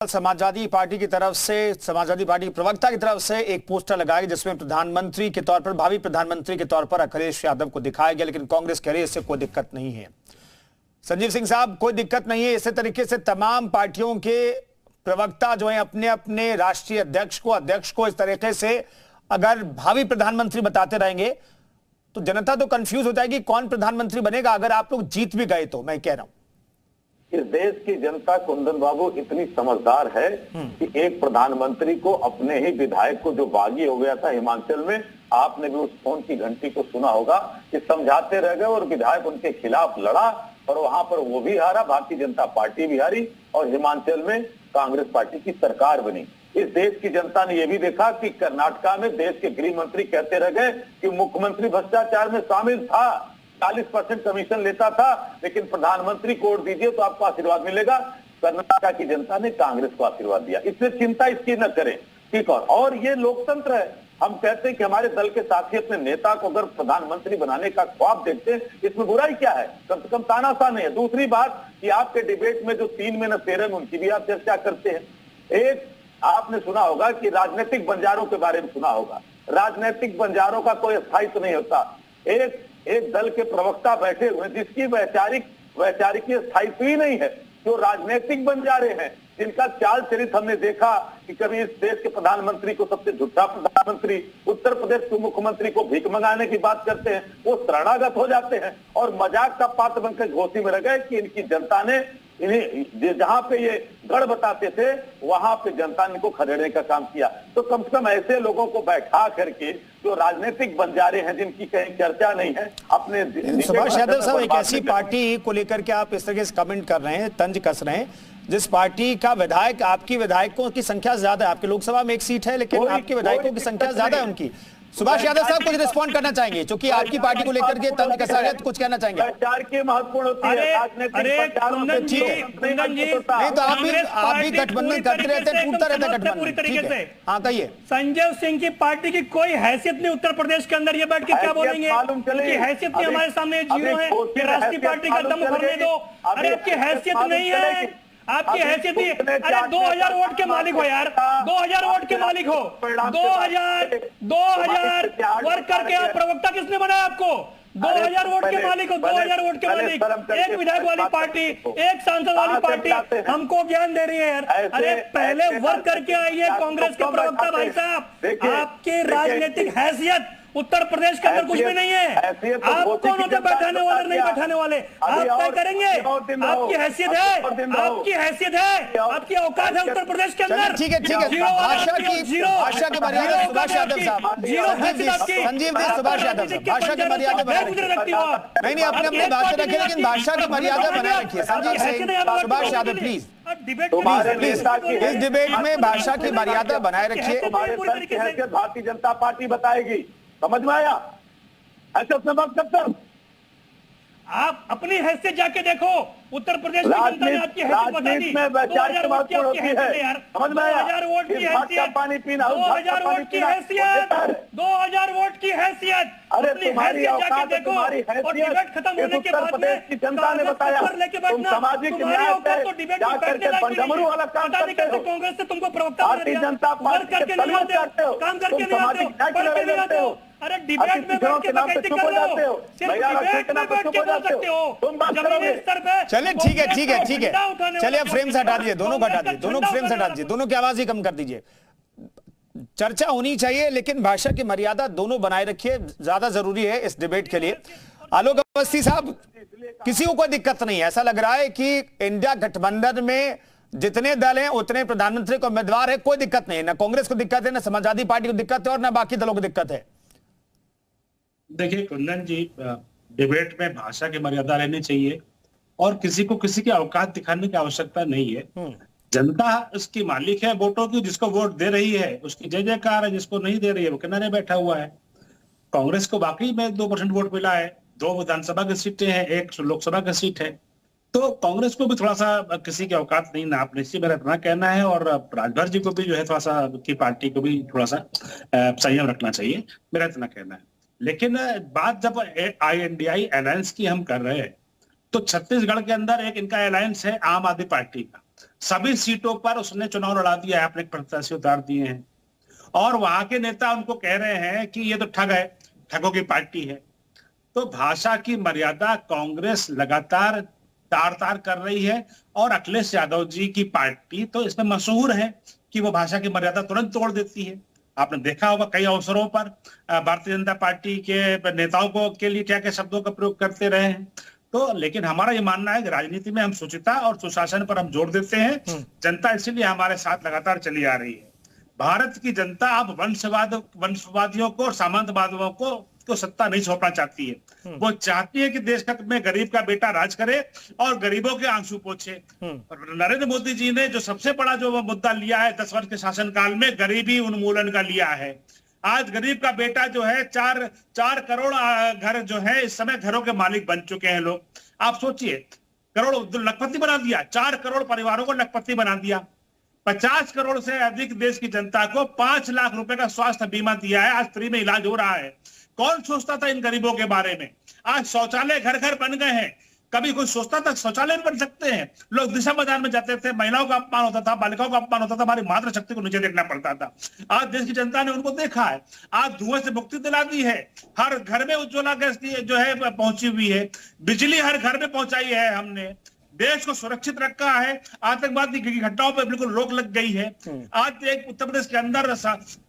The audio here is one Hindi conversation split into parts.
समाजवादी पार्टी की तरफ से समाजवादी पार्टी के प्रवक्ता की तरफ से एक पोस्टर लगाया जिसमें प्रधानमंत्री के तौर पर भावी प्रधानमंत्री के तौर पर अखिलेश यादव को दिखाया गया, लेकिन कांग्रेस कह रही है इससे कोई दिक्कत नहीं है। संजीव सिंह साहब, कोई दिक्कत नहीं है। इसी तरीके से तमाम पार्टियों के प्रवक्ता जो है अपने अपने राष्ट्रीय अध्यक्ष को इस तरीके से अगर भावी प्रधानमंत्री बताते रहेंगे तो जनता तो कंफ्यूज हो जाएगी कौन प्रधानमंत्री बनेगा। अगर आप लोग जीत भी गए तो मैं कह रहा हूं इस देश की जनता कुंदन बाबू इतनी समझदार है कि एक प्रधानमंत्री को अपने ही विधायक को जो बागी हो गया था हिमाचल में, आपने भी उस फोन की घंटी को सुना होगा कि समझाते रह गए और विधायक उनके खिलाफ लड़ा और वहां पर वो भी हारा, भारतीय जनता पार्टी भी हारी और हिमाचल में कांग्रेस पार्टी की सरकार बनी। इस देश की जनता ने यह भी देखा कि कर्नाटका में देश के गृह मंत्री कहते रह गए कि मुख्यमंत्री भ्रष्टाचार में शामिल था, 40% कमीशन लेता था, लेकिन प्रधानमंत्री को वोट दीजिए तो आपको आशीर्वाद मिलेगा। कर्नाटक की जनता ने कांग्रेस को आशीर्वाद दिया। इसलिए चिंता इसकी न करें, ठीक। और ये लोकतंत्र है। हम कहते हैं कि हमारे दल के साथी अपने नेता को अगर प्रधानमंत्री बनाने का ख्वाब देखते हैं, इसमें बुराई क्या है? कम से कम तानाशाह नहीं है। दूसरी बात कि आपके डिबेट में जो 3 में न 13 में उनकी भी आप चर्चा करते हैं। एक आपने सुना होगा कि राजनीतिक बंजारों के बारे में सुना होगा। राजनीतिक बंजारों का कोई स्थायित्व नहीं होता। एक दल के प्रवक्ता बैठे हुए जिसकी वैचारिक स्थायित्व ही नहीं है, जो राजनीतिक बंजारे हैं, जिनका चाल चरित हमने देखा कि कभी इस देश के प्रधानमंत्री को सबसे झूठा प्रधानमंत्री, उत्तर प्रदेश के मुख्यमंत्री को भीख मंगाने की बात करते हैं, वो शरणागत हो जाते हैं और मजाक का पात्र बनकर घोषी में रह गए कि इनकी जनता ने इन्हें जहां पे ये गढ़ बताते थे वहां पे जनता ने इनको खदेड़ने का काम किया। तो कम से कम ऐसे लोगों को बैठा करके जो राजनीतिक बंजारे हैं, जिनकी कहीं चर्चा नहीं है, अपने सुभाष यादव साहब, एक ऐसी पार्टी को लेकर के आप इस तरह से कमेंट कर रहे हैं, तंज कस रहे हैं, जिस पार्टी का विधायक, आपकी विधायकों की संख्या ज्यादा है, आपके लोकसभा में 1 सीट है लेकिन आपके विधायकों की संख्या ज्यादा है उनकी। सुभाष यादव साहब कुछ रिस्पॉन्ड करना चाहेंगे क्योंकि आपकी पार्टी को लेकर के तंज कसा है, कुछ कहना चाहेंगे? प्रचार की महत्वपूर्ण होती है। ठीक है, नहीं तो आप भी गठबंधन करते रहते हैं, टूटता रहता है गठबंधन पूरी तरीके से। हाँ कहिए। संजय सिंह की पार्टी की कोई हैसियत नहीं उत्तर प्रदेश के अंदर, ये बैठ के क्या बोलेंगे? हैसियत नहीं, हमारे सामने जीरो है कि राष्ट्रीय पार्टी का दम भरने दो। अरे आपकी हैसियत नहीं है, आपकी हैसियत नहीं। अरे 2000 वोट के मालिक हो यार, 2000 वोट के मालिक हो। 2000 वर्क करके आप प्रवक्ता किसने बनाया आपको? 2000 वोट के मालिक हो, 2000 वोट के मालिक। एक विधायक वाली पार्टी, एक सांसद वाली पार्टी हमको ज्ञान दे रही है यार। अरे पहले वर्क करके आइए कांग्रेस के प्रवक्ता भाई साहब। आपकी राजनीतिक हैसियत उत्तर प्रदेश के अंदर कुछ भी नहीं है। आप कौन होते बैठाने वाले, नहीं बैठाने वाले? आप तय करेंगे। आपकी हैसियत है, आपकी हैसियत है, आपकी औकात है उत्तर प्रदेश के अंदर। ठीक है, ठीक है। भाषा की मर्यादा सुभाष यादव साहब, संजीव जी, सुभाष यादव साहब, भाषा की मर्यादा बनाए रखिए। नहीं, अपने अपने बातें रखिए लेकिन भाषा की मर्यादा बनाए रखिए। संजीव सिंह, सुभाष यादव प्लीज इस डिबेट में भाषा की मर्यादा बनाए रखिए। भारतीय जनता पार्टी बताएगी, समझ में आया? ऐसे अपने बात करते हैं। आप अपनी हैसियत जाके देखो, उत्तर प्रदेश की जनता ने आपकी हैसियत बता दी। 2000 वोट की हैसियत है यार, 2000 वोट की हैसियत, 2000 वोट की हैसियत, 2000 वोट की हैसियत। अरे तुम्हारी औकात, तुम्हारी हैसियत खत्म होने के बाद में जनता ने बताया तुम सामाजिक न्याय पंचमरू वाला काम करते हो। कांग्रेस से तुमको प्रवक्ता भारतीय जनता पार्टी करके नहीं आते हो, काम करके नहीं आते हो, पढ़ के नहीं आते हो। अरे डिबेट में बैठ के बकैती कर रहे हो, सिर्फ डिबेट में बैठ के बोल सकते हो, जमीनी स्तर पे। चलिए ठीक है, ठीक है, ठीक है। चलिए अब फ्रेम से हटा दीजिए, दोनों को हटा दीजिए, दोनों फ्रेम से हटा दीजिए, दोनों की आवाज ही कम कर दीजिए। चर्चा होनी चाहिए लेकिन भाषा की मर्यादा दोनों बनाए रखिए, ज्यादा जरूरी है इस डिबेट के लिए। आलोक अवस्थी साहब, किसी को कोई दिक्कत नहीं है, ऐसा लग रहा है कि इंडिया गठबंधन में जितने दल हैं उतने प्रधानमंत्री को उम्मीदवार है, कोई दिक्कत नहीं है, ना कांग्रेस को दिक्कत है, ना समाजवादी पार्टी को दिक्कत है और ना बाकी दलों को दिक्कत है। देखिए कुंदन जी, डिबेट में भाषा की मर्यादा रहनी चाहिए और किसी को किसी की औकात दिखाने की आवश्यकता नहीं है। जनता उसकी मालिक है वोटों की, जिसको वोट दे रही है उसकी जय जयकार है, जिसको नहीं दे रही है वो किनारे बैठा हुआ है। कांग्रेस को वाकई में 2% वोट मिला है, 2 विधानसभा की सीटें हैं, 1 लोकसभा की सीट है, तो कांग्रेस को भी थोड़ा सा किसी की औकात नहीं नापने से मेरा इतना कहना है। और राजभर जी को भी जो है थोड़ा सा की पार्टी को भी थोड़ा सा संयम रखना चाहिए, मेरा इतना कहना है। लेकिन बात जब INDI अलायंस की हम कर रहे हैं तो छत्तीसगढ़ के अंदर एक इनका अलायंस है आम आदमी पार्टी का, सभी सीटों पर उसने चुनाव लड़ा दिया है, अपने प्रत्याशी उतार दिए हैं और वहां के नेता उनको कह रहे हैं कि ये तो ठग है, ठगों की पार्टी है। तो भाषा की मर्यादा कांग्रेस लगातार तार तार कर रही है और अखिलेश यादव जी की पार्टी तो इसमें मशहूर है कि वो भाषा की मर्यादा तुरंत तोड़ देती है। आपने देखा होगा कई अवसरों पर भारतीय जनता पार्टी के नेताओं को के लिए क्या क्या शब्दों का प्रयोग करते रहे हैं। तो लेकिन हमारा ये मानना है कि राजनीति में हम शुचिता और सुशासन पर हम जोर देते हैं। जनता इसीलिए हमारे साथ लगातार चली आ रही है। भारत की जनता अब वंशवादियों को और सामंतवादियों को सत्ता नहीं सौंपना चाहती है। वो चाहती है कि देश में गरीब का बेटा राज करे और गरीबों के आंसू पोंछे। और नरेंद्र मोदी जी ने जो सबसे बड़ा जो मुद्दा लिया है 10 वर्ष के शासनकाल में, गरीबी उन्मूलन का लिया है। आज गरीब का बेटा जो है 4 करोड़ घर जो है इस समय घरों के मालिक बन चुके हैं लोग। आप सोचिए, करोड़ लखपति बना दिया, 4 करोड़ परिवारों को लखपति बना दिया। 50 करोड़ से अधिक देश की जनता को 5 लाख रुपए का स्वास्थ्य बीमा दिया है। आज फ्री में इलाज हो रहा है। कौन सोचता था इन गरीबों के बारे में? आज शौचालय घर घर बन गए हैं। कभी कोई सोचता था शौचालय बन सकते हैं? लोग दिशा मैदान में जाते थे, महिलाओं का अपमान होता था, बालिकाओं का अपमान होता था, हमारी मातृशक्ति को नीचे देखना पड़ता था। आज देश की जनता ने उनको देखा है। आज धुएं से मुक्ति दिला दी है। हर घर में उज्ज्वला गैस की जो है पहुंची हुई है। बिजली हर घर में पहुंचाई है हमने। देश को सुरक्षित रखा है। आतंकवादी की घटनाओं पर बिल्कुल रोक लग गई है। आज एक उत्तर प्रदेश के अंदर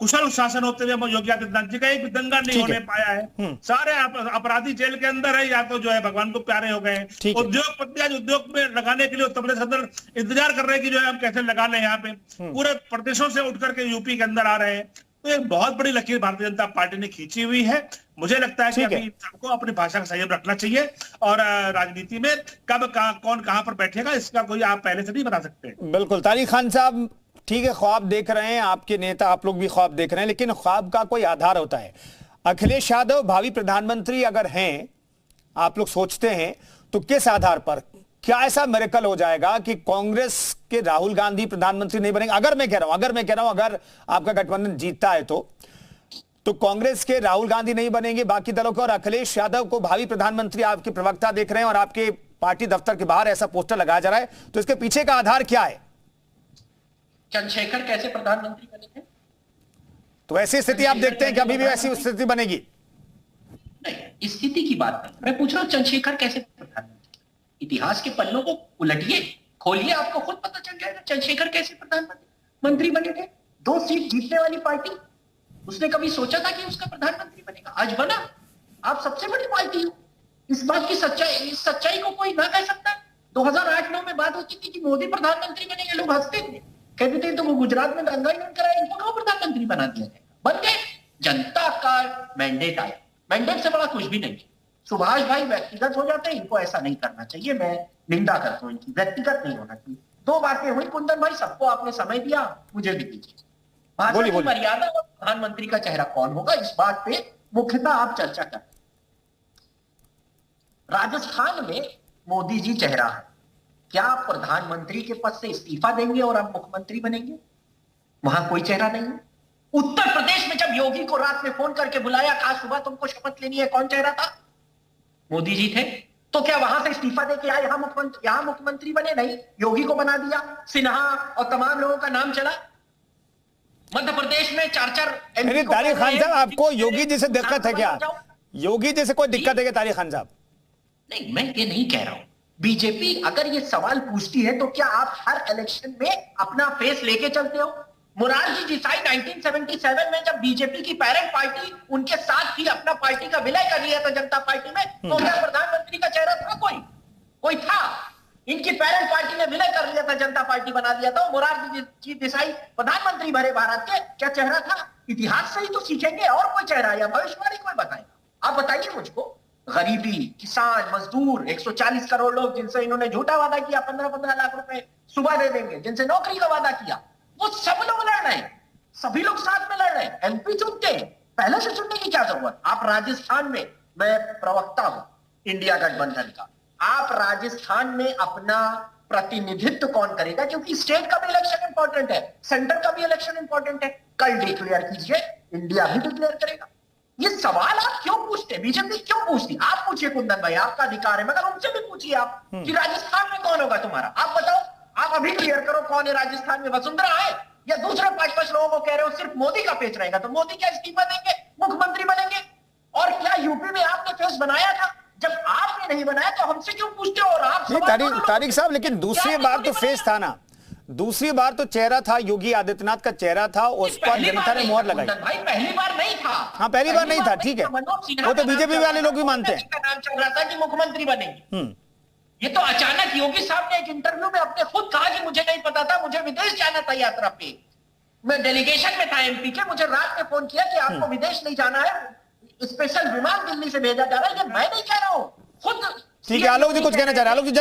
कुशल शासन होते हुए योगी आदित्यनाथ जी का एक भी दंगा नहीं होने पाया है। सारे अपराधी जेल के अंदर है या तो जो है भगवान को प्यारे हो गए। उद्योगपति आज उद्योग में लगाने के लिए उत्तर प्रदेश के अंदर इंतजार कर रहे हैं कि जो है हम कैसे लगा लें। यहाँ पे पूरे प्रदेशों से उठ करके यूपी के अंदर आ रहे हैं। तो एक बहुत बड़ी लकीर भारतीय जनता पार्टी ने खींची हुई है। मुझे लगता है कि अभी सबको अपनी भाषा का संयम रखना चाहिए और राजनीति में कब कौन कहां पर बैठेगा इसका कोई आप पहले से नहीं बता सकते। बिल्कुल। तारिक खान साहब, ठीक है, ख्वाब देख रहे हैं, आपके नेता आप लोग भी ख्वाब देख रहे हैं, लेकिन ख्वाब का कोई आधार होता है। अखिलेश यादव भावी प्रधानमंत्री अगर हैं, आप लोग सोचते हैं, तो किस आधार पर, क्या ऐसा मिरेकल हो जाएगा कि कांग्रेस के राहुल गांधी प्रधानमंत्री नहीं बनेंगे? अगर मैं कह रहा हूं अगर आपका गठबंधन जीतता है तो कांग्रेस के राहुल गांधी नहीं बनेंगे, बाकी दलों के, और अखिलेश यादव को भावी प्रधानमंत्री आपके प्रवक्ता देख रहे हैं और आपके पार्टी दफ्तर के बाहर ऐसा पोस्टर लगाया जा रहा है, तो इसके पीछे का आधार क्या है? चंद्रशेखर कैसे प्रधानमंत्री बनेंगे? तो ऐसी स्थिति आप देखते हैं कि अभी भी ऐसी स्थिति बनेगी? नहीं, स्थिति की बात नहीं, मैं पूछ रहा हूं चंद्रशेखर कैसे प्रधानमंत्री। इतिहास के पन्नों को उलटिए, खोलिए, आपको खुद पता चल जाएगा चंद्रशेखर कैसे प्रधानमंत्री बने थे। 2 सीट जीतने वाली पार्टी, उसने कभी सोचा था कि उसका प्रधानमंत्री बनेगा? आज बना। आप सबसे बड़ी पार्टी हो। इस बात की सच्चाई को कोई ना कह सकता। 2008-9 में बात होती थी कि मोदी प्रधानमंत्री बनेंगे, लोग हंसते थे, कहते थे तो वो गुजरात में दंगा इन्होंने कराया, इनको कहाँ प्रधानमंत्री बना दिया जाएगा। बन गए। जनता का मैंडेट आया। मैंडेट से बड़ा कुछ भी नहीं। सुभाष भाई व्यक्तिगत हो जाते हैं, इनको ऐसा नहीं करना चाहिए। मैं निंदा करता हूं इनकी, व्यक्तिगत नहीं होना चाहिए। 2 बातें हुई कुंदन भाई, सबको आपने समय दिया, मुझे भी दीजिए। भाषा की मर्यादा और प्रधानमंत्री का चेहरा कौन होगा, इस बात पे मुख्यतः आप चर्चा करें। राजस्थान में मोदी जी चेहरा है। क्या आप प्रधानमंत्री के पद से इस्तीफा देंगे और आप मुख्यमंत्री बनेंगे? वहां कोई चेहरा नहीं है। उत्तर प्रदेश में जब योगी को रात में फोन करके बुलाया, कहा सुबह तुमको शपथ लेनी है, कौन चेहरा था? मोदी जी थे। तो क्या वहां से इस्तीफा देके आए यहां मुख्यमंत्री बने? नहीं, योगी को बना दिया। सिन्हा और तमाम लोगों का नाम चला। मध्य प्रदेश में 4 तारिक खान साहब, आपको योगी जी से दिक्कत है क्या? योगी जी से कोई दिक्कत है क्या तारिक खान साहब? नहीं, मैं ये नहीं कह रहा हूं। बीजेपी अगर ये सवाल पूछती है तो क्या आप हर इलेक्शन में अपना फेस लेके चलते हो? मोरारजी देसाई 1977 में जब बीजेपी की पेरेंट पार्टी उनके साथ ही अपना पार्टी का विलय कर लिया था जनता पार्टी में, तो क्या प्रधानमंत्री का चेहरा था? कोई था? इनकी पेरेंट पार्टी ने विलय कर लिया था, जनता पार्टी बना दिया था। मोरारजी देसाई प्रधानमंत्री बने भारत के, क्या चेहरा था? इतिहास से ही तो सीखेंगे, और कोई चेहरा या भविष्यवाणी कोई बताएगा? आप बताइए मुझको। गरीबी, किसान, मजदूर, 140 करोड़ लोग जिनसे इन्होंने झूठा वादा किया 15-15 लाख रुपए सुबह दे देंगे, जिनसे नौकरी का वादा किया, वो सब लोग लड़ रहे हैं। सभी लोग साथ में लड़ रहे हैं। एमपी चुनते हैं, पहले से चुनने की क्या जरूरत? आप राजस्थान में, मैं प्रवक्ता हूं इंडिया गठबंधन का, आप राजस्थान में अपना प्रतिनिधित्व कौन करेगा? क्योंकि स्टेट का भी इलेक्शन इंपॉर्टेंट है, सेंटर का भी इलेक्शन इंपॉर्टेंट है। कल डिक्लेयर कीजिए, इंडिया भी डिक्लेयर करेगा। ये सवाल आप क्यों पूछते? बीजेपी क्यों पूछती? आप पूछिए कुंदन भाई, आपका अधिकार है, मगर उनसे भी पूछिए आप कि राजस्थान में कौन होगा तुम्हारा। आप बताओ, आप अभी क्लियर करो कौन है राजस्थान में, वसुंधरा है या दूसरे 5-5 लोगों को कह रहे हो सिर्फ मोदी का पेच रहेगा? तो मोदी क्या इस्तीफा देंगे, मुख्यमंत्री बनेंगे? और क्या यूपी में आपने फेस बनाया था? जब आपने नहीं बनाया तो हमसे क्यों पूछते हो? और आप तारिक साहब, लेकिन दूसरी बार तो फेस था ना, दूसरी बार तो चेहरा था, योगी आदित्यनाथ का चेहरा था, उस पर जनता ने मोहर लगाई। भाई पहली बार नहीं था। हाँ, पहली बार नहीं था, ठीक है, वो तो बीजेपी वाले लोग भी मानते हैं। नाम चल रहा था कि मुख्यमंत्री बनेंगे। ये तो अचानक योगी साहब ने एक इंटरव्यू में अपने खुद कहा कि मुझे नहीं पता था, मुझे विदेश जाना था यात्रा पे, मैं डेलीगेशन में था एमपी के, मुझे रात में फोन किया कि आपको विदेश नहीं जाना है, स्पेशल विमान दिल्ली से भेजा जा रहा है। ये मैं नहीं कह रहा हूं, खुद। ठीक है, आलोक जी कुछ कहना चाह रहे हैं? आलोक जी जल्दी